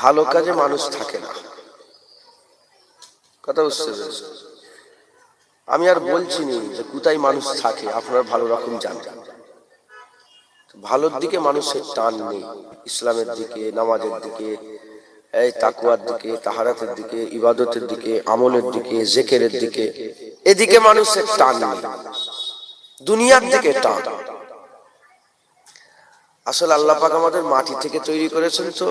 ভালো কাজে মানুষ থাকে না। কথা বুঝতে পেরেছেন? আমি আর বলছি না যে কোথায় মানুষ থাকে, আপনারা ভালো রকম জানেন। ভালোর দিকে মানুষের টান নেই, ইসলামের দিকে, নামাজের দিকে, এই তাকওয়ার দিকে, তাহারাতের দিকে, ইবাদতের দিকে, আমলের দিকে, জিকিরের দিকে, এদিকে মানুষের টান নেই, দুনিয়ার দিকে টান। আসলে আল্লাহ পাক আমাদের মাটি থেকে তৈরি করেছেন, তো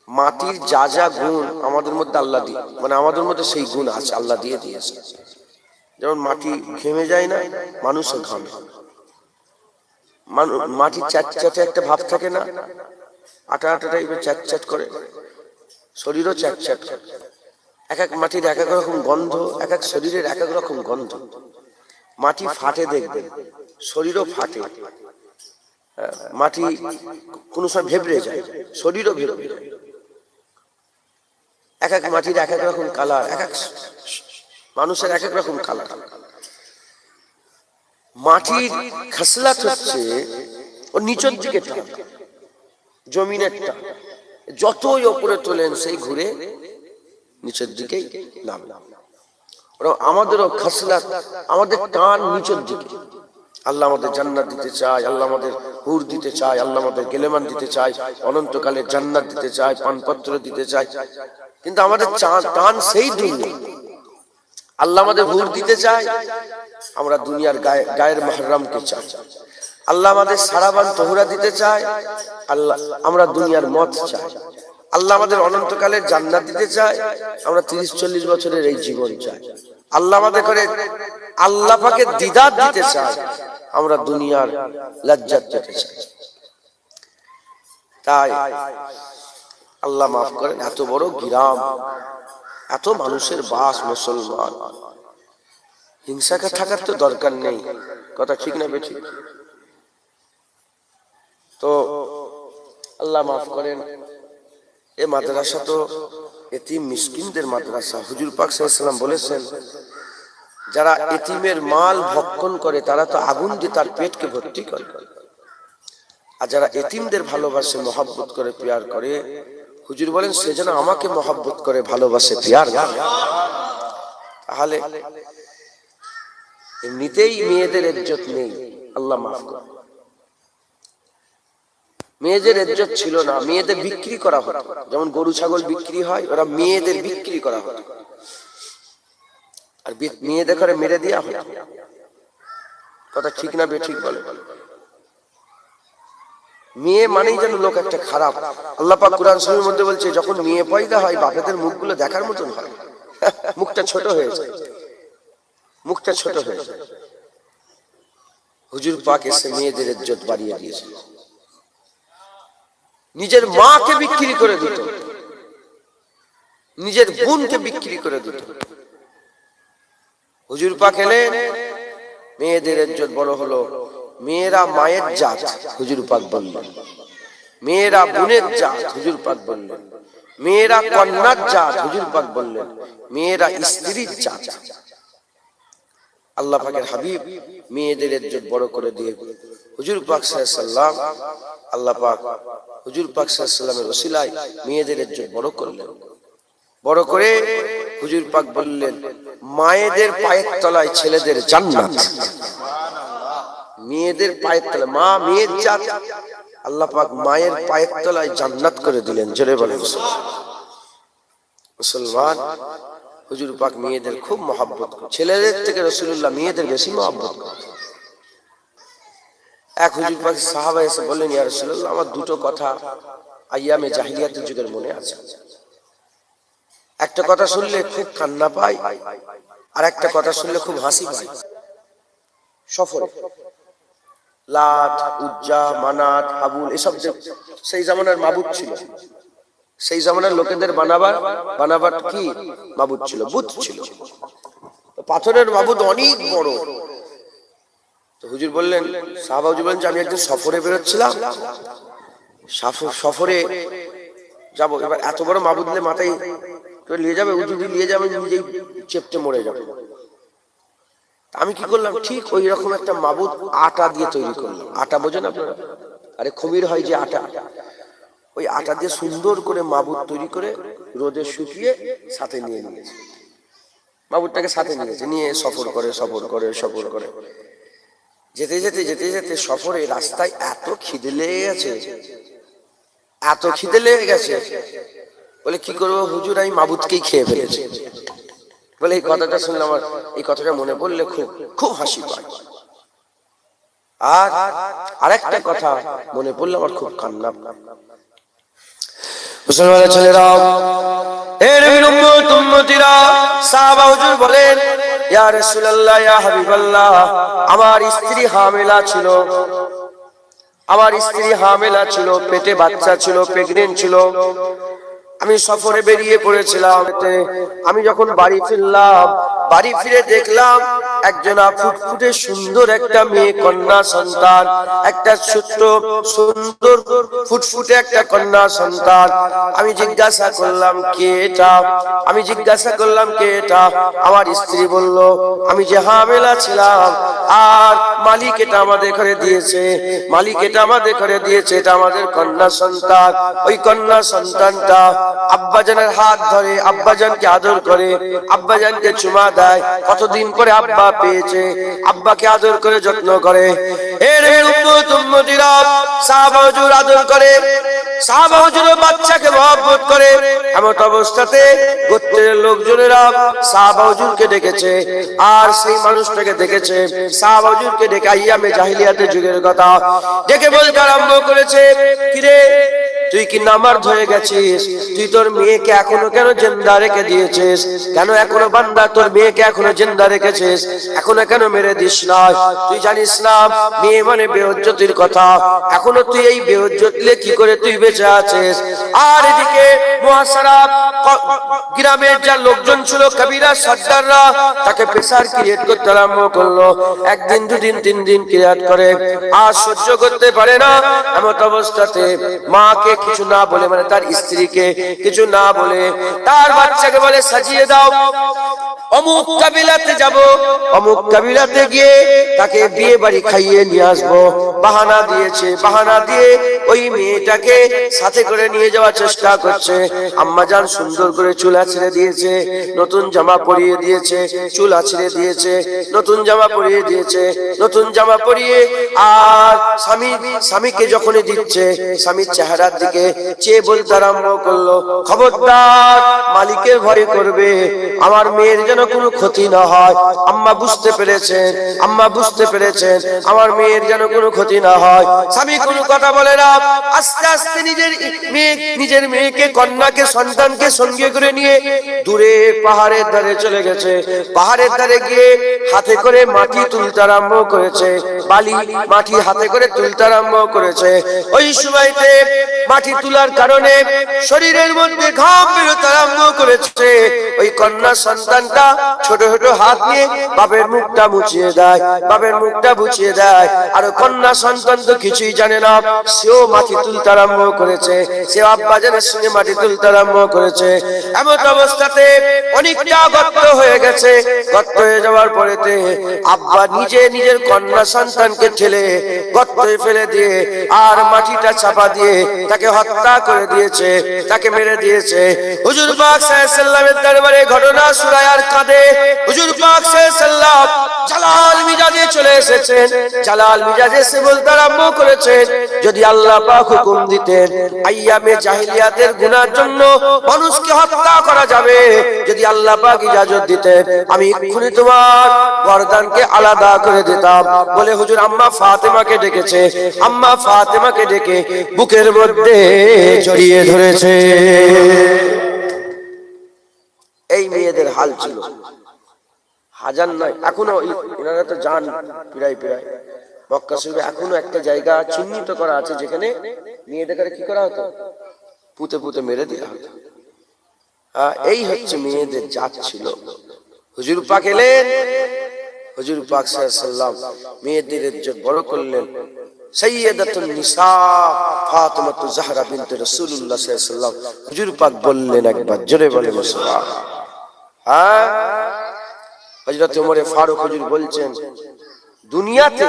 মাটির যা যা গুণ আমাদের মধ্যে আল্লাহ দিয়ে, মানে আমাদের মধ্যে সেই গুণ আছে, আল্লাহ দিয়ে দিয়েছে। যেমন মাটি ঘেমে যায় না, মানুষও ঘামে। মাটি চ্যাটচ্যাটে একটা ভাব থাকে না, আটা আটা টাইপের চ্যাটচ্যাট করে, শরীরও চ্যাটচ্যাট করে। এক এক মাটির এক এক রকম গন্ধ, এক এক শরীরের এক এক রকম গন্ধ। মাটি ফাটে দেখবেন, শরীরও ফাটে। মাটি কোনো সময় ভেবড়ে যায়, শরীরও ভেবড়ে যায়। এক এক মাটির এক এক রকম কালার, এক এক মানুষের এক এক রকম কালার। মাটির খাসলাত হচ্ছে ও নিচের দিকে টান, জমিনের টান। যতই ওপরে তোলেন সেই ঘুরে নিচের দিকেই নামে। আমাদেরও খাসলাত, আমাদের টান নিচের দিকে। আল্লাহ আমাদের জান্নাত দিতে চায়, আল্লাহ আমাদের হুর দিতে চায়, আল্লাহ আমাদের গেলেমান দিতে চায়, অনন্তকালের জান্নাত দিতে চায়, পানপত্র দিতে চায়। কিন্তু আমাদের টান সেই দুনিয়া। আল্লাহ আমাদের হুর দিতে চায়, আমরা দুনিয়ার গায়ের মাহরামকে চাই। আল্লাহ আমাদের সারাবান তোহরা দিতে চায়, আল্লাহ আমরা দুনিয়ার মত চাই। আল্লাহ আমাদের অনন্তকালের জান্নাত দিতে চায়, আমরা 30-40 বছরের এই জীবন চাই। আল্লাহ আমাদের করে আল্লাহ পাকের দিদার দিতে চায়, আমরা দুনিয়ার লজ্জাত পেতে চাই। তাই আল্লাহ মাফ করেন, এত বড় গ্রাম, এত মানুষের বাস, মুসলমান, হিংসাকে থাকার তো দরকার নেই। কথা ঠিক না বেঠিক? তো আল্লাহ মাফ করেন, এ মাদ্রাসা তো এতিম মিসকিনদের মাদ্রাসা। হুজুর পাক সাল্লাল্লাহু আলাইহি ওয়াসাল্লাম বলেছেন, যারা এতিমের মাল ভক্ষণ করে তারা তো আগুন দিয়ে তার পেটকে ভর্তি করে, আর যারা এতিমদের ভালোবাসে, মহব্বত করে, প্যার করে, হুজুর বলেন সে যেন আমাকে মহব্বত করে, ভালোবাসে, প্যার করে। তাহলে এমনিতেই মেয়েদের ইজ্জত নেই, আল্লাহ মাফ করে। মেয়েদের ইজ্জত ছিল না, মেয়েদের বিক্রি করা হতো। যেমন গরু ছাগল বিক্রি হয়, ওরা মেয়েদের বিক্রি করা হতো, আর মেয়েদের করে মেরে দেওয়া হতো। কথা ঠিক না বেঠিক বলে? মেয়ে মানেই যেন লোক একটা খারাপ। আল্লাহ পাক কুরআন শরীফের মধ্যে বলছে, যখন মেয়ে পয়দা হয় বাপেদের মুখগুলো দেখার মতন হয়, মুখটা ছোট হয়ে যায়, মুখটা ছোট হয়ে যায়। হুজুর পাক এসে মেয়েদের ইজ্জত বাড়িয়ে দিয়েছে। নিজের মাকে বিক্রি করে দিত, নিজের বোনকে বিক্রি করে দিত। হুজুর পাক এলেন, মেয়েদের ইজ্জত বড় হলো। মেয়েরা মায়ের জাত, হুজুর পাক বললেন। মেয়েরা বোনের জাত, হুজুর পাক বললেন। মেয়েরা কন্যার জাত, হুজুর পাক বললেন। মেয়েরা স্ত্রীর জাত। আল্লাহ পাকের হাবিব মেয়েদের ইজ্জত বড় করে দিয়ে হুজুর পাক সাল্লাল্লাহু আলাইহি ওয়াসাল্লাম, আল্লাহ পাক হুজুর পাক সাল্লাল্লাহু আলাইহি ওয়াসাল্লামের ওসিলায় মেয়েদের ইজ্জত বড় করলেন। বড় করে হুজুর পাক বললেন, মায়েদের পায়ের তলায় ছেলেদের জান্নাত। মেয়েদের পায়ের তলায়, মা মেয়ের জাত, আল্লাহ পাক মায়ের পায়ের তলায় জান্নাত করে দিলেন। জোরে বলেন মুসলমান। হুজুর পাক মেয়েদের খুব মহব্বত করে, ছেলেদের থেকে রাসূলুল্লাহ মেয়েদের বেশি মহব্বত করে। এক হুজুর পাক সাহাবা এসে বললেন, ইয়া রাসূলুল্লাহ, আমার দুটো কথা আইয়ামে জাহিলিয়াতের যুগের মনে আছে। একটা কথা শুনলে খুব কান্না পাই, আর একটা কথা শুনলে খুব হাসি পাই। সফরে লাত, উজ্জা, মানাত, হাবুল, এসব সেই জামানার মাবুদ ছিল। সেই জামানার লোকেদের বানাবার কি মাবুদ ছিল, বুত ছিল। পাথরের মাবুদ অনেক বড়। তো হুজুর বললেন, সাহাবা হুজুর বললেন যে আমি একদিন সফরে বেরোচ্ছিলাম, সফরে যাবো, এবার এত বড় মাবুদ নিয়ে মাথায় নিয়ে যাবে, উজুদি নিয়ে যাবে, নিজেই চেপটে মরে যাবে। আমি কি করলাম, ঠিক ওই রকম একটা মাবুদ আটা দিয়ে তৈরি করলাম। আটা বোঝেন আপনারা? আরে খমির হয় যে আটা, ওই আটা দিয়ে সুন্দর করে মাবুদ তৈরি করে রোদে শুকিয়ে সাথে নিয়ে নিয়েছে। মাবুদটাকে সাথে নিয়েছে, নিয়ে সফর করে যেতে যেতে সফরে রাস্তায় এত খিদে লেগে গেছে, বলে কি করবো হুজুর, আমি মাবুদকেই খেয়ে ফেলেছি। বলে এই কথাটা শুনলে আমার, এই কথাটা মনে পড়লে খুব হাসি পায়। আর আরেকটা কথা মনে পড়লে আমার খুব কান্না। মুসলমানের ছেলেরা, এর নবীর উম্মত উম্মতিরা, সাহাবা হুজুর বলেন, ইয়া রাসূলুল্লাহ, ইয়া হাবিবাল্লাহ, আমার স্ত্রী হামেলা ছিল, পেটে বাচ্চা ছিল, প্রেগন্যান্ট ছিল। আমি সফরে বেরিয়ে পড়েছিলাম। আমি যখন বাড়ি ফিরলাম, বাড়ি ফিরে দেখলাম একজনা ফুটফুটে সুন্দর একটা মেয়ে কন্যা সন্তান, একটা ছোট্ট সুন্দর ফুটফুটে একটা কন্যা সন্তান। আমি জিজ্ঞাসা করলাম কে এটা? আমার স্ত্রী বলল, আমি যে হামেলা ছিলাম, আর মালিক এটা আমাদের ঘরে দিয়েছে, এটা আমাদের কন্যা সন্তান। ওই কন্যা সন্তানটা আব্বাজানের হাত ধরে, আব্বাজানকে আদর করে, আব্বাজানকে চুমা দেয়। কতদিন পরে আব্বা পেয়েছে, আব্বাকে আদর করে যত্ন করে। এর উম্মত উম্মতিরা, সাহাবা হুজুর আদর করে, সাহাবা হুজুর বাচ্চাকে মহব্বত করে। এমন অবস্থাতে গোত্রের লোকজনেরা সাহাবা হুজুরকে ডেকেছে, আর সেই মানুষটাকে দেখেছে। সাহাবা হুজুরকে ডেকে আইয়ামে জাহিলিয়াতের যুগের কথা ডেকে বলতে আরম্ভ করেছে, কিরে তুই কি নামার্দ হয়ে গেছিস? তুই তোর মেয়েকে এখনো কেন জিন্দা রেখে দিয়েছিস? কেন এখনো বান্দা তোর মেয়েকে এখনো জিন্দা রেখেছিস? এখনো কেন মেরে দিস না? তুই জানিস না মেয়ে মানে বেইজ্জতির কথা? এখনো তুই এই বেইজ্জতলে কি করে তুই বেঁচে আছিস? আর এদিকে মুহাসারা গ্রামের যা লোকজন ছিল, কবিরা সর্দাররা তাকে প্রেসার ক্রিয়েট করতে আরম্ভ করলো। একদিন, দুদিন, 3 দিন ক্রিয়েট করে, আর সহ্য করতে পারে না। এমন অবস্থাতে মাকে কিছু না বলে, মানে তার স্ত্রীকে কিছু না বলে, তার বাচ্চাকে বলে সাজিয়ে দাও, অমুক কাবিলাতে যাব, অমুক কাবিলাতে গিয়ে তাকে বিয়ে বাড়ি খাইয়ে নিয়ে আসবো। বাহানা দিয়ে ওই মেয়েটাকে সাথে করে নিয়ে যাওয়ার চেষ্টা করছে। আম্মাজান সুন্দর করে চুল আঁচড়ে দিয়েছে, নতুন জামা পরিয়ে দিয়েছে, চুল আঁচড়ে দিয়েছে, নতুন জামা পরিয়ে, আর স্বামীকে যখনই দিচ্ছে, স্বামীর চেহারার দিকে চেয়ে বলতে আরম্ভ করলো, খবরদার, মালিকের ভয় করবে, আমার মেয়ের যেন কোনো ক্ষতি না হয়। আম্মা বুঝতে পেরেছেন, আমার মেয়ের যেন কোনো ক্ষতি না হয়। স্বামী কোনো কথা বলে না। আস্তে আস্তে নিজের মেয়েকে, কন্যাকে, সন্তানকে সঙ্গে করে নিয়ে দূরে পাহাড়ের ধারে চলে গেছে। পাহাড়ের ধারে গিয়ে হাতে করে মাটি তুলতে আরম্ভ করেছে, মাটি হাতে করে তুলতে আরম্ভ করেছে। ওই সময়তে মাটি তোলার কারণে শরীরের মধ্যে ঘাম বেরোতে আরম্ভ করেছে। ওই কন্যা সন্তানটা ছোট ছোট হাত নিয়ে বাপের মুখটা মুছিয়ে দেয়, আর কন্যা সন্তান তো কিছুই জানে না, সেও মাটি তুলতে আরম্ভ করেছে, সেও আব্বাজানের সঙ্গে মাটি তুলতে আরম্ভ করেছে। এমন অবস্থাতে অনেকটা গর্ত হয়ে গেছে। গর্ত হয়ে যাওয়ার পরেতে আব্বা নিজের কন্যা সন্তানকে ঠেলে গর্তে ফেলে দিয়ে, আর মাটিটা চাপা দিয়ে তাকে হত্যা করে দিয়েছে, তাকে মেরে দিয়েছে। হুজুর পাক সাল্লাল্লাহু আলাইহি ওয়াসাল্লামের দরবারে ঘটনা শোনায় আর কাঁদে। হুজুর পাক সাল্লাল্লাহু আলাইহি ওয়াসাল্লাম জালাল মিজাজে চলে এসেছেন। জালাল মিজাজে এসে বলতে আরম্ভ করেছেন, যদি আল্লাহ পাক হুকুম দিতেন আইয়ামে জাহিলিয়াতের গুনার জন্য মানুষকে হত্যা করা যাবে, যদি আল্লাহ পাক ইজাজত দিতেন, আমি এক্ষুনি তোমার গর্দানকে আলাদা করে দিতাম। বলে হুজুর আম্মা ফাতেমাকে ডেকেছে, আম্মা ফাতেমাকে ডেকে বুকের মধ্যে জড়িয়ে ধরেছে। এই মেয়েদের হাল ছিল, হাজার নয়, এখনো এনারা তো যান প্রায় মক্কা শরীফে এখনো একটা জায়গা চিহ্নিত করা আছে যেখানে মেয়েদের কি করা হতো, পুঁতে মেরে দেওয়া হতো। এই হচ্ছে মেয়েদের জাত ছিল। হুজুর পাক এলেন, হুজুর পাক সাল্লাল্লাহু আলাইহি ওয়াসাল্লাম মেয়েদের ইজ্জত বড় করলেন। সাইয়্যিদাতুন নিসা ফাতিমাতু জাহরা বিনত রাসূলুল্লাহ সাল্লাল্লাহু আলাইহি ওয়াসাল্লাম, হুজুর পাক বললেন, একবার জোরে বলেন সুবহানাল্লাহ। হযরত ওমর ফারুক হুজুর বলছেন, দুনিয়াতে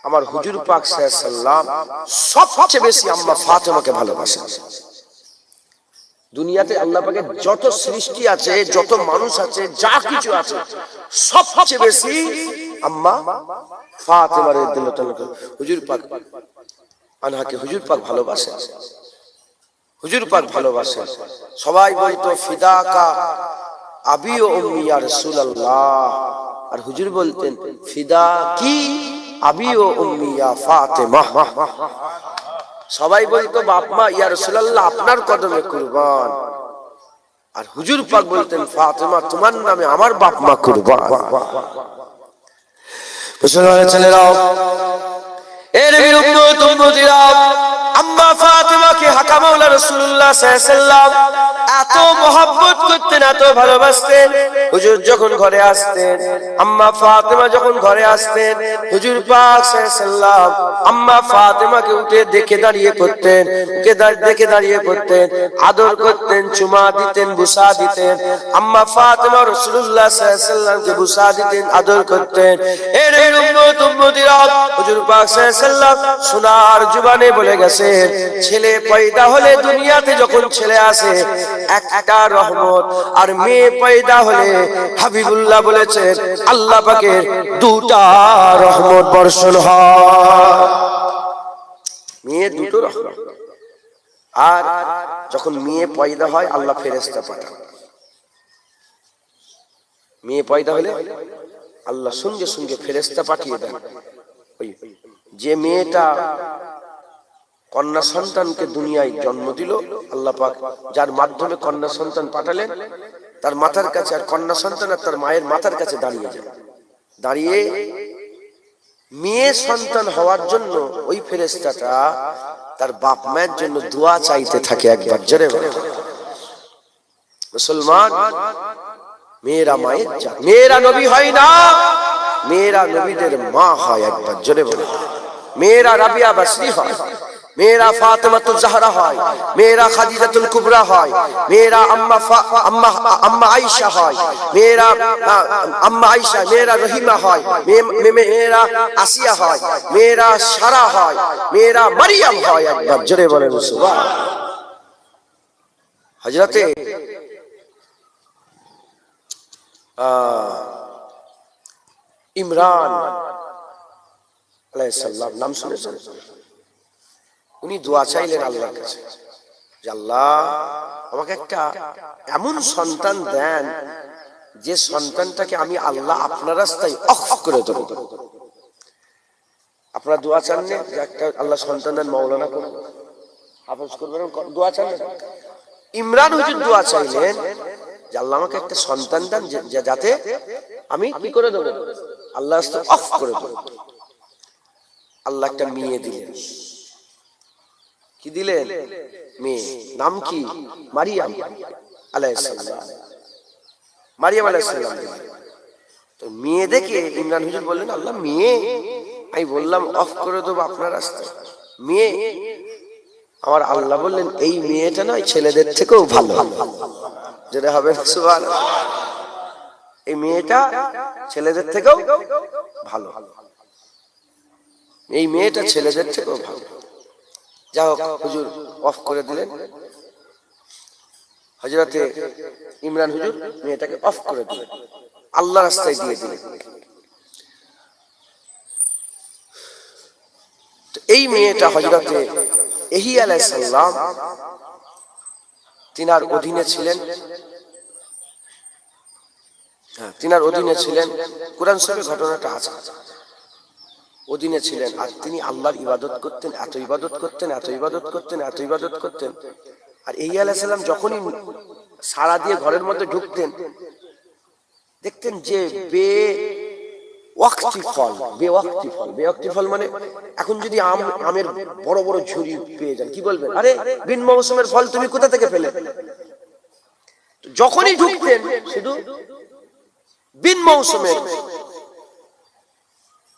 আমার হুজুর পাক সাল্লাল্লাহু আলাইহি সাল্লাম সবচেয়ে বেশি আম্মা ফাতেমাকে ভালোবাসেন। দুনিয়াতে আল্লাহ পাকের যত সৃষ্টি আছে, যত মানুষ আছে, যা কিছু আছে, সবচেয়ে বেশি আম্মা ফাতেমা রাদিয়াল্লাহু তাআলা হুজুর পাক আনহাকে হুজুর পাক ভালোবাসেন। হুজুর পাক ভালোবাসেন। সবাই বলতো ফিদাকা আবি ও উম্মি ইয়া রাসূলুল্লাহ, আর হুজুর বলতেন ফিদা কি আবি ও উম্মি ইয়া ফাতেমা। সবাই বলতো বাপ মা ইয়া রাসূলুল্লাহ আপনার কদমে কুরবান, আর হুজুর পাক বলতেন ফাতেমা তোমার নামে আমার বাপ মা কুরবান। মুসলমানের ছেলেরাও, এর নবীর উম্মত উম্মতিরা, আম্মা ফাতেমাকে হাকা মাওলা রাসূলুল্লাহ সাল্লাল্লাহু আলাইহি ওয়াসাল্লাম এত মহব্বত করতেন, এত ভালোবাসতেন। হুজুর যখন ঘরে আসতেন, আম্মা ফাতেমা যখন ঘরে আসতেন, হুজুর পাক সাল্লাল্লাহু আলাইহি ওয়াসাল্লাম আম্মা ফাতেমাকে উঠে দেখে দাঁড়িয়ে পড়তেন, দেখে দাঁড়িয়ে পড়তেন, আদর করতেন, চুমা দিতেন, বুসা দিতেন। আম্মা ফাতেমা রাসূলুল্লাহ সাল্লাল্লাহু আলাইহি ওয়াসাল্লামকে বুসা দিতেন, আদর করতেন। এর নবীর উম্মত উম্মতিরা, হুজুর পাক সাল্লাল্লাহু আলাইহি ওয়াসাল্লাম সোনার জবানে বলে গেছেন, ছেলে পয়দা হলে দুনিয়াতে যখন ছেলে আসে একটা রহমত, আর মেয়ে পয়দা হলে হাবিবুল্লাহ বলেছেন আল্লাহ পাকের দুটা রহমত বর্ষণ হয়। মেয়ে দুটো রহমত। আর যখন মেয়ে পয়দা হয় আল্লাহ ফেরেশতা পাঠান। মেয়ে পয়দা হলে আল্লাহ সঙ্গে সঙ্গে ফেরেশতা পাঠিয়ে দেন। যে মেয়েটা কন্যা সন্তানকে দুনিয়ায় জন্ম দিল, আল্লাহ পাক যার মাধ্যমে কন্যা সন্তান পাঠালেন, তার মাথার কাছে, আর কন্যা সন্তান আর তার মায়ের মাথার কাছে দাঁড়িয়ে যায়। দাঁড়িয়ে মেয়ে সন্তান হওয়ার জন্য ওই ফেরেশতাটা তার বাপ মায়ের জন্য দোয়া চাইতে থাকে। একবার জোরে বলো মুসলমান, মেয়েরা মায়ের জাত, মেয়েরা নবী হয় না, মেয়েরা নবীদের মা হয়। একবার জোরে বলো। মেয়েরা রাবিয়া বাসরি হয়, মেয়েরা ফাতেমাতুজ জাহরা হয়, মেয়েরা খাদিজাতুল কুবরা হয়, মেয়েরা আম্মা আয়েশা হয়, মেয়েরা আম্মা আয়েশা, মেয়েরা রহিমা হয়, মেয়েরা আসিয়া হয়, মেয়েরা সারা হয়, মেয়েরা মারিয়াম হয়। একবার জোরে বলেন সুবহান। হযরতে ইমরান আলাইহিস সালাম নাম শুনেছেন? উনি দোয়া চাইলেন আল্লাহর কাছে যে আল্লাহ আমাকে একটা এমন সন্তান দেন যে সন্তানটাকে আমি আল্লাহ আপনার রাস্তায় অফ করে দেব। আপনারা দোয়া চান না যে একটা আল্লাহ সন্তান দেন, মাওলানা করুন, হাফেজ করবেন, দোয়া চান না? ইমরান হুজুর দোয়া চাইলেন যে আল্লাহ আমাকে একটা সন্তান দেন যাতে আমি কি করে দেব, আল্লাহ রাস্তায় অফ করে দেব। আল্লাহ একটা মেয়ে দিলেন। কি দিলেন? মেয়ে। নাম কি? মারিয়াম আলাইহিস সালাম। মারিয়াম আলাইহিস সালাম। তো মেয়ে দেখে ইমরান হুজুর বললেন আল্লাহ মেয়ে, আমি বললাম অফ করে দেবো আপনার রাস্তায়, মেয়ে। আমার আল্লাহ বললেন এই মেয়েটা নয় ছেলেদের থেকেও ভালো। যেটা হবে সুবহানাল্লাহ, এই মেয়েটা ছেলেদের থেকেও ভালো, এই মেয়েটা ছেলেদের থেকেও ভালো। যাই হোক, হুজুর অফ করে দিলেন। হযরতে ইমরান হুজুর মেয়েটাকে অফ করে দিলেন, আল্লাহ রাস্তায় দিয়ে দিলেন। এই মেয়েটা হযরতে ইহইয়া আলাইহিস সালাম তিনার অধীনে ছিলেন। তিনার অধীনে ছিলেন, কুরআন শরীফে ঘটনাটা আছে। অধীনে ছিলেন, আর তিনি আল্লাহর ইবাদত করতেন, এত ইবাদত করতেন, এত ইবাদত করতেন, এত ইবাদত করতেন। আর ইহইয়া আলাইহিস সালাম যখনই সাড়া দিয়ে ঘরের মধ্যে ঢুকতেন, দেখতেন যে বেওয়াক্তি ফল মানে এখন যদি আমের বড় বড় ঝুড়ি পেয়ে যান, কি বলবেন? আরে বিন মৌসুমের ফল তুমি কোথা থেকে পেলে? যখনই ঢুকতেন শুধু বিন মৌসুমের।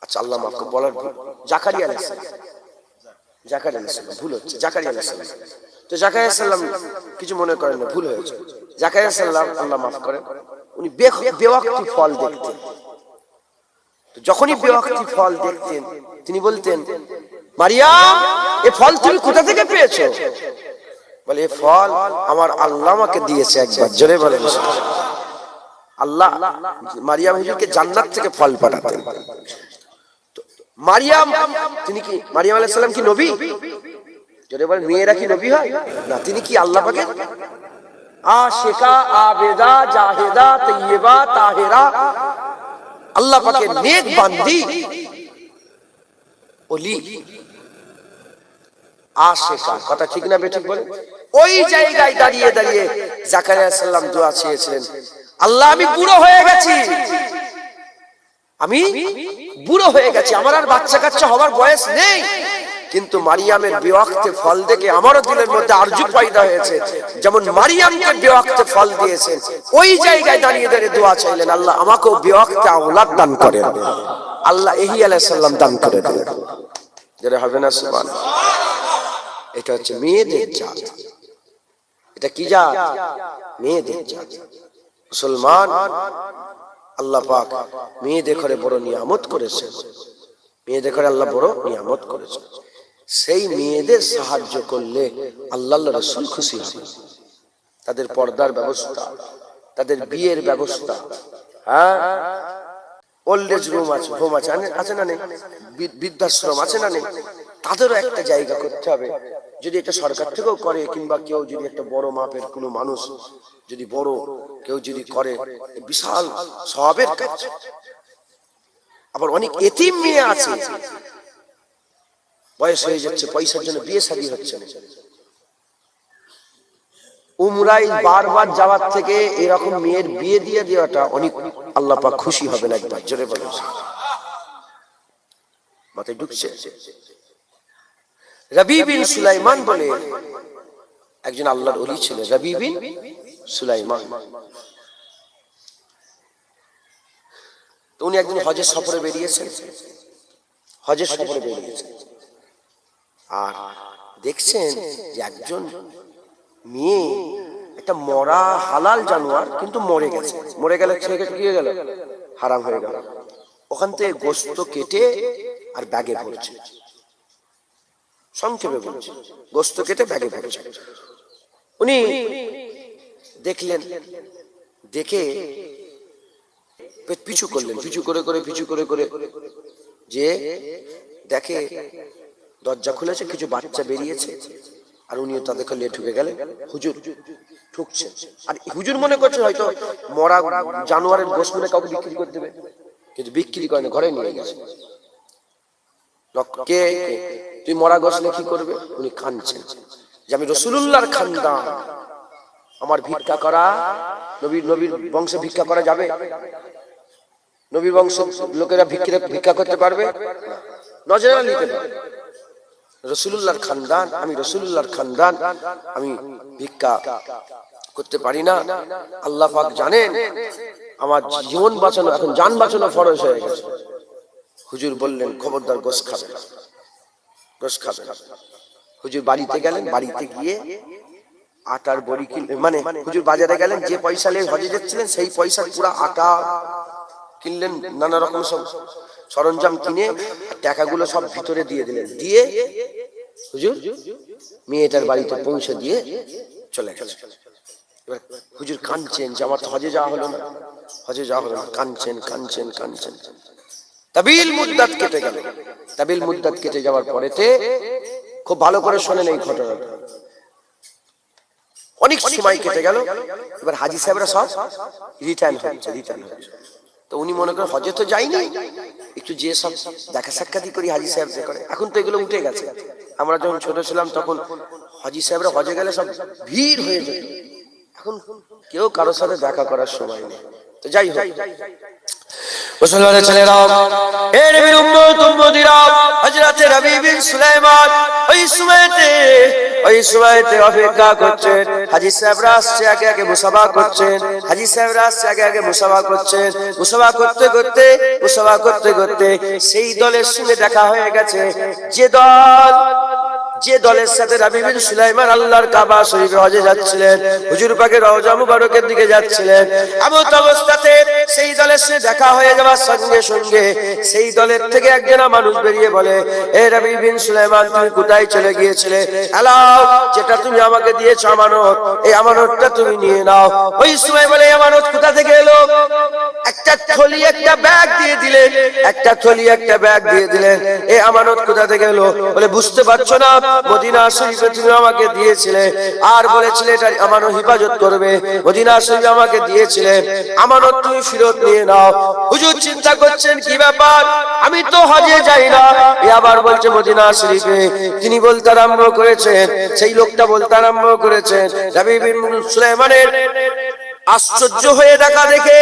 আচ্ছা আল্লাহ মাফ করুন, বলার জাকারিয়া আলাইহিস সালাম, ভুল হচ্ছে, জাকারিয়া আলাইহিস সালাম। তো জাকারিয়া আলাইহিস সালাম কিছু মনে করেন না, ভুল হয়েছে। জাকারিয়া আলাইহিস সালাম, আল্লাহ মাফ করেন, উনি বেওয়াক্তি ফল দেখতেন। যখনই বেওয়াক্তি ফল দেখতেন তিনি বলতেন, মারিয়াম এ ফল তুমি কোথা থেকে পেয়েছো? বলে এ ফল আমার আল্লাহ আমাকে দিয়েছে। একবার জোরে বলেন আল্লাহ মারিয়াম হুজুরকে জান্নাত থেকে ফল পাঠাতেন। মারিয়াম তিনি কি, মারিয়াম আলাইহিস সালাম কি নবী? জোরে বলেন, মেয়েরা কি নবী হয় না? তিনি কি আল্লাহ পাকের আশিকা, আবেদা, জাহেদা, তাইয়্যিবা, তাহেরা, আল্লাহ পাকের নেক বান্দি, ওলি, আশিকা। কথা ঠিক না বেঠিক বলেন? ওই জায়গায় দাঁড়িয়ে দাঁড়িয়ে জাকারিয়া আলাইহিস সালাম দোয়া চেয়েছিলেন, আল্লাহ আমি বুড়ো হয়ে গেছি, আমি বুড়ো হয়ে গেছি, আমার আর বাচ্চা কাচ্চা হওয়ার বয়স নেই, কিন্তু মারিয়ামের বেওয়াক্তে ফল দেখে আমারও দিলের মধ্যে আরজু পয়দা হয়েছে, যেমন মারিয়ামকে বেওয়াক্তে ফল দিয়েছেন। ওই জায়গায় দাঁড়িয়ে দাঁড়িয়ে দোয়া চাইলেন, আল্লাহ আমাকেও বেওয়াক্তে আওলাদ দান করেন। আল্লাহ ইহি আলাইহিস সালাম দান করে দিলেন। যেটা হবে না সুবহানাল্লাহ। এটা হচ্ছে মেয়েদের জাত। এটা কি জাত? মেয়েদের জাত। মুসলমান আল্লাহ পাক মেয়েদের ঘরে বড় নিয়ামত করেছে, মেয়েদের ঘরে আল্লাহ বড় নিয়ামত করেছে। সেই মেয়েদের সাহায্য করলে আল্লাহর রাসূল খুশি হন। তাদের পর্দার ব্যবস্থা, তাদের বিয়ের ব্যবস্থা, হ্যাঁ, ওল্ড এজ রুম আছে, হোম আছে, আছে না নেই? বৃদ্ধাশ্রম আছে না নেই? তাদেরও একটা জায়গা করতে হবে। যদি এটা সরকার থেকেও করে, কিংবা কেউ যদি একটা বড় মাপের কোনো মানুষ যদি বড় কেউ যদি করে, বিশাল সওয়াবের কাজ। আবার অনেক এতিম মেয়ে আছে, বয়স হয়ে যাচ্ছে, পয়সার জন্য বিয়ে শাদী হচ্ছে না। উমরায় বারবার যাওয়ার থেকে এরকম মেয়ের বিয়ে দিয়ে দেওয়াটা অনেক আল্লাহ পাক খুশি হবেন। একবার জোরে বলেন, মাথায় ঢুকছে? রবি বিন সুলাইমান বলে একজন আল্লাহর ওলি ছিলেন, রবি বিন সুলাইমান। তো উনি একদিন হজের সফরে বেরিয়েছেন, হজের সফরে বেরিয়েছেন, আর দেখছেন যে একজন মেয়ে একটা মরা হালাল জানোয়ার কিন্তু মরে গেছে, মরে গেলে ছেলেকে কি হয়ে গেল? হারাম হয়ে গেল। ওখান থেকে গোশত কেটে আর ব্যাগে ভরছে, সংক্ষেপে বলছে, গোশত কেটে ব্যাগে ভরছে। উনি দেখলেন, দেখে পিছু করলেন, পিছু করে করে পিছু করে করে যে দেখে দরজা খুলেছে, কিছু বাচ্চা বেরিয়েছে, আর উনিও তাদের কাছে ঢুকে গেলেন। হুজুর ঠুকছে, আর হুজুর মনে করছে হয়তো মরা জানোয়ারের গোশত মানে কাউকে বিক্রি করে দেবে, কিন্তু বিক্রি করে না, ঘরে নিয়ে গেছে। কে তুই মরা গোশত কি করবে? উনি কাঁদছেন যে আমি রাসূলুল্লাহর খানদান, আমার ভিক্ষা করা, নবীর বংশে ভিক্ষা করা যাবে? নবীর বংশ লোকেরা ভিক্ষা করতে পারবে? নজরে নিতে পারবে? রাসূলুল্লাহর খানদান, আমি রাসূলুল্লাহর খানদান, আমি ভিক্ষা করতে পারি না। আল্লাহ পাক জানেন আমার জীবন বাঁচানো, এখন জান বাঁচানো ফরজ হয়ে গেছে। হুজুর বললেন খবরদার গোশত খাবে না, গোশত খাবে না। হুজুর বাড়িতে গেলেন, বাড়িতে গিয়ে আটার বড়ি কিনলেন, মানে হুজুর বাজারে গেলেন, যে পয়সা নিয়ে হজে যাচ্ছিলেন সেই পয়সার পুরো আটা কিনলেন, নানা রকম সব সরঞ্জাম কিনে টাকাগুলো সব ভিতরে দিয়ে দিলেন, দিয়ে হুজুর মেয়েটার বাড়িতে পৌঁছে দিয়ে চলে গেলেন। এবার হুজুর কাঁদছেন যে আমার তো হজে যাওয়া হলো না, হজে যাওয়া হলো না, কাঁদছেন কাঁদছেন কাঁদছেন। তাবিল মুদ্দাত কেটে গেল। তাবিল মুদ্দাত কেটে যাওয়ার পরেতে খুব ভালো করে শোনেন এই ঘটনাটা। অনেক সময় কেটে গেল, এবার হাজী সাহেবরা সব রিটার্ন হচ্ছে। তো উনি মনে করেন হজে তো যাইনি, একটু যে সব দেখা সাক্ষাৎই করি হাজী সাহেবদের করে। এখন তো এগুলো উঠে গেছে, আমরা যখন ছোট ছিলাম তখন হাজী সাহেবরা হজে গেলে সব ভিড় হয়ে যেত, এখন কেউ কারোর সাথে দেখা করার সময় নেই। তো যাই হোক, মুসলমানের ছেলেরা, এ নবীর উম্মত উম্মতিরা, হযরত রবি বিন সুলাইমান ওই সময়তে অপেক্ষা করছেন। হাজী সাহেবরা আসছে, আগে আগে মুসাফা করছেন। হাজী সাহেবরা আসছে, আগে আগে মুসাফা করছেন। মুসাফা করতে করতে সেই দলের সঙ্গে দেখা হয়ে গেছে, যে দল যে দলের সাথে নবী বিন সুলাইমান আল্লাহর কাবা শরীফে হজে যাচ্ছিলেন, হুজুর পাকের রওজা মুবারকের দিকে যাচ্ছিলেন, এমন অবস্থাতে সেই দলের সাথে দেখা হয়ে যাওয়ার সঙ্গে সঙ্গে সেই দলের থেকে একজন মানুষ বেরিয়ে বলে, এ নবী বিন সুলাইমান, তুমি কোথায় চলে গিয়েছিলে? আল্লাহ, যেটা তুমি আমাকে দিয়েছো আমানত, এই আমানতটা তুমি নিয়ে নাও। ওই সময় বলে, আমানত কোথা থেকে এলো? একটা থলি, একটা ব্যাগ দিয়ে দিলেন, একটা থলি, একটা ব্যাগ দিয়ে দিলেন। এই আমানত কোথা থেকে এলো? বলে, বুঝতে পারছো না, মদিনা শরীফে তুমি আমাকে দিয়েছিলে আর বলেছিলে এটা আমানত হেফাজত করবে। মদিনা শরীফে আমাকে দিয়েছিলে, আমানত তুমি ফেরত নিয়ে নাও। হুজুর চিন্তা করছেন, কি ব্যাপার, আমি তো হজে যাই না, এ আবার বলছে মদিনা শরীফে। তিনি বলতে আরম্ভ করেছেন, সেই লোকটা বলতে আরম্ভ করেছেন, নবী বিন সুলাইমানের আশ্চর্য হয়ে দেখা দেখে,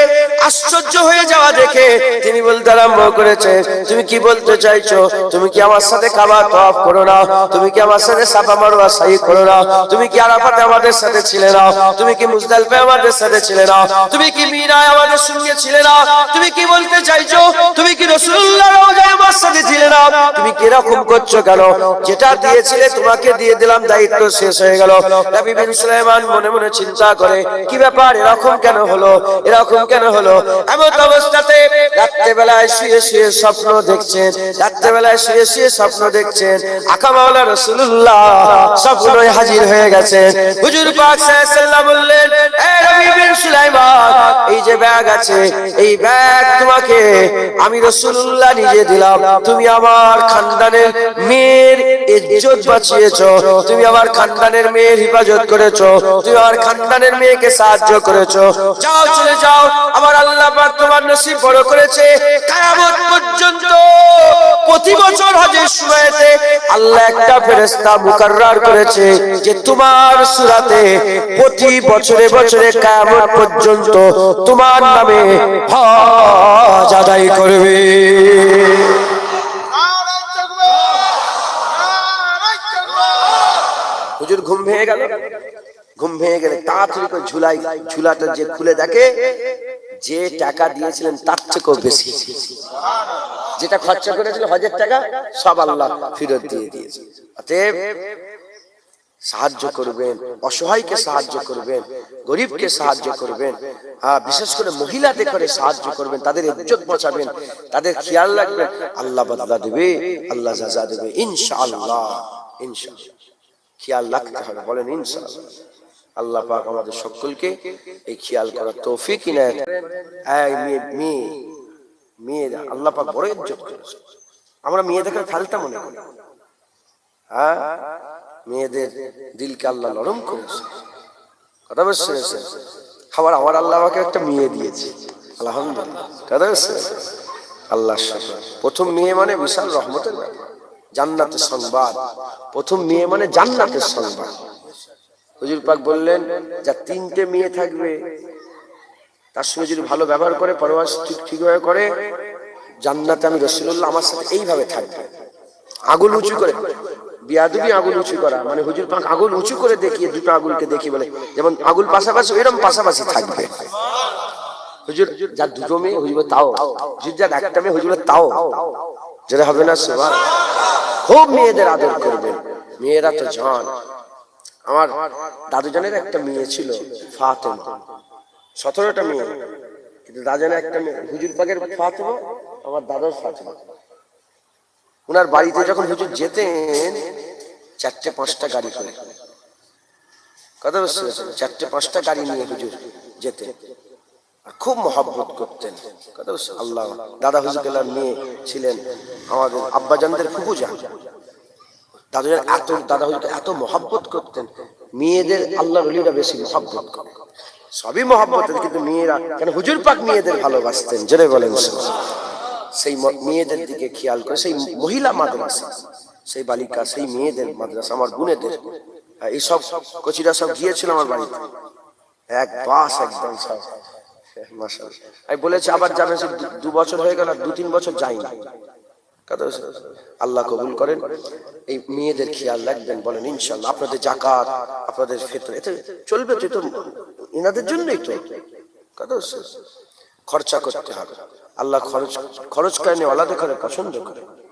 আশ্চর্য হয়ে যাওয়া দেখে তিনি বলতে আরম্ভ করেছেন, তুমি কি বলতে চাইছো? তুমি কি আমার সাথে কাবা তওয়াফ করো না? তুমি কি আমার সাথে সাফা মারওয়া সাই করো না? তুমি কি আরাফাতে আমাদের সাথে ছিলে না? তুমি কি মুজদালিফায় আমাদের সাথে ছিলে না? তুমি কি মিনায় আমাদের সঙ্গে ছিলে না? তুমি কি বলতে চাইছো? তুমি কি রাসূলুল্লাহর রওজায় আমার সাথে ছিলে না? তুমি কি এরকম করছো কেন? যেটা দিয়েছিলে তোমাকে দিয়ে দিলাম, দায়িত্ব শেষ হয়ে গেল। নবী বিন সুলাইমান মনে মনে চিন্তা করে, কি ব্যাপার, এরকম কেন হলো, এরকম কেন হলো? এমন অবস্থাতে রাত্রেবেলায় শুয়ে শুয়ে স্বপ্ন দেখছেন, রাত্রেবেলায় শুয়ে শুয়ে স্বপ্ন দেখছেন, আকা মাওলা রাসূলুল্লাহ স্বপ্নয় হাজির হয়ে গেছেন। হুজুর পাক সাল্লাল্লাহু আলাইহি ওয়াসাল্লাম বললেন, এ নবী বিন সুলাইমান, এই যে ব্যাগ আছে, এই ব্যাগ তোমাকে আমি রাসূলুল্লাহ নিজে দিলাম। তুমি আমার খানদানের মেয়ের ইজ্জত বাঁচিয়েছো, তুমি আমার খানদানের মেয়ের হেফাজত করেছো, তুমি আমার খানদানের মেয়েকে সাহায্য করেছো। যাও, চলে যাও, আমার আল্লাহ পাক তোমার নসিব বড় করেছে। কিয়ামত পর্যন্ত প্রতি বছর হজের সময়তে আল্লাহ একটা ফেরেশতা মুকাররার করেছে যে তোমার সূরাতে প্রতি বছরে বছরে কিয়ামত পর্যন্ত তোমার নামে হজ আদায় করবে। হুজুর ঘুম ভেঙে গেল, ঘুম ভেঙে গেলে তাড়াতাড়ি করে ঝুলাটা যে খুলে দেখে, যে টাকা দিয়েছিলেন তার থেকেও বেশি, যেটা খরচা করেছিল হজের টাকা সব আল্লাহ ফেরত দিয়ে দিয়েছে। অতএব সাহায্য করবেন, অসহায়কে সাহায্য করবেন, গরিবকে সাহায্য করবেন, বিশেষ করে মহিলাদের করে সাহায্য করবেন, তাদের ইজ্জত বাঁচাবেন, তাদের খেয়াল রাখবেন। আল্লাহ বদলা দেবে, আল্লাহ জাযা দেবে ইনশাআল্লাহ। ইনশাআল্লাহ খেয়াল রাখতে হবে, বলেন ইনশাআল্লাহ। আল্লাহ পাক আমাদের সকলকে এই খেয়াল করার তৌফিক ইনায়াত করেন। এই মেয়েরা আল্লাহ পাক বড় ইজ্জত করেছে। আমরা মেয়েদেরকে ফালতা মনে করি, হ্যাঁ, মেয়েদের দিলকে আল্লাহ নরম করেছে, কথা বুঝছেন? আবার আমার আল্লাহ আমাকে একটা মেয়ে দিয়েছে, আলহামদুলিল্লাহ, কথা বুঝছেন? আল্লাহ প্রথম মেয়ে মানে বিশাল রহমতের ব্যাপার, জান্নাতের সংবাদ। প্রথম মেয়ে মানে জান্নাতের সংবাদ। হুজুর পাক বললেন, যা তিনটে মেয়ে থাকবে তার সঙ্গে যদি ভালো ব্যবহার করে, পরওয়াজ ঠিকভাবে করে, জান্নাতে আমি রাসূলুল্লাহ আমার সাথে এইভাবে থাকবে। আগুন উঁচু করে, বিয়াদবি আগুন উঁচু করা মানে হুজুর পাক আগুন উঁচু করে দেখিয়ে, দুটো আগুনকে দেখিয়ে বলে, যেমন আগুন পাশাপাশি এরকম পাশাপাশি থাকবে। হুজুর যার দুটো মেয়ে হুজুর তাও, হুজুর যার একটা মেয়ে হুজুর তাও, যেটা হবে না সুবহানাল্লাহ। খুব মেয়েদের আদর করবেন, মেয়েরা তো জান। আমার দাদুজানের একটা মেয়ে ছিল ফাতেমা, 17টা মেয়ে, কিন্তু দাদুজানের একটা মেয়ে হুজুর পাকের ফাতেমা, আমার দাদার ফাতেমা। ওনার বাড়িতে যখন হুজুর যেতেন 4-5টা গাড়ি করে, কথা বুঝছেন? 4-5টা গাড়ি নিয়ে হুজুর যেতেন, খুব মহব্বত করতেন, কথা বুঝছেন? আল্লাহ দাদা হুজুরের মেয়ে ছিলেন আমাদের আব্বাজানদের ফুফুজান। দাদা হুজুরকে এত মহব্বত করতেন, মেয়েদের আল্লাহর ওলিরা বেশি মহব্বত করে, সবই মহব্বত, কিন্তু মেয়েরা কেন হুজুর পাক মেয়েদের ভালোবাসতেন, জোরে বলেন। সেই মেয়েদের দিকে খেয়াল করে, সেই মহিলা মাদ্রাসা, সেই বালিকা, সেই মেয়েদের মাদ্রাসা, আমার বোনেদের, এইসব কচিরা সব গিয়েছিল আমার বাড়িতে, এক বাস একদম সব মাশাআল্লাহ। আমি বলেছি আবার যাবেন, 2 বছর হয়ে গেল, 2-3 বছর যাইনি, কথা আল্লাহ কবুল করেন। এই মেয়েদের খেয়াল রাখবেন, বলেন ইনশাআল্লাহ। আপনাদের যাকাত, আপনাদের ফিতর এতে চলবে তো, এনাদের জন্যই তো, কথা খরচা করতে হবে। আল্লাহ খরচ করেন, ওয়ালাদে করে পছন্দ করে।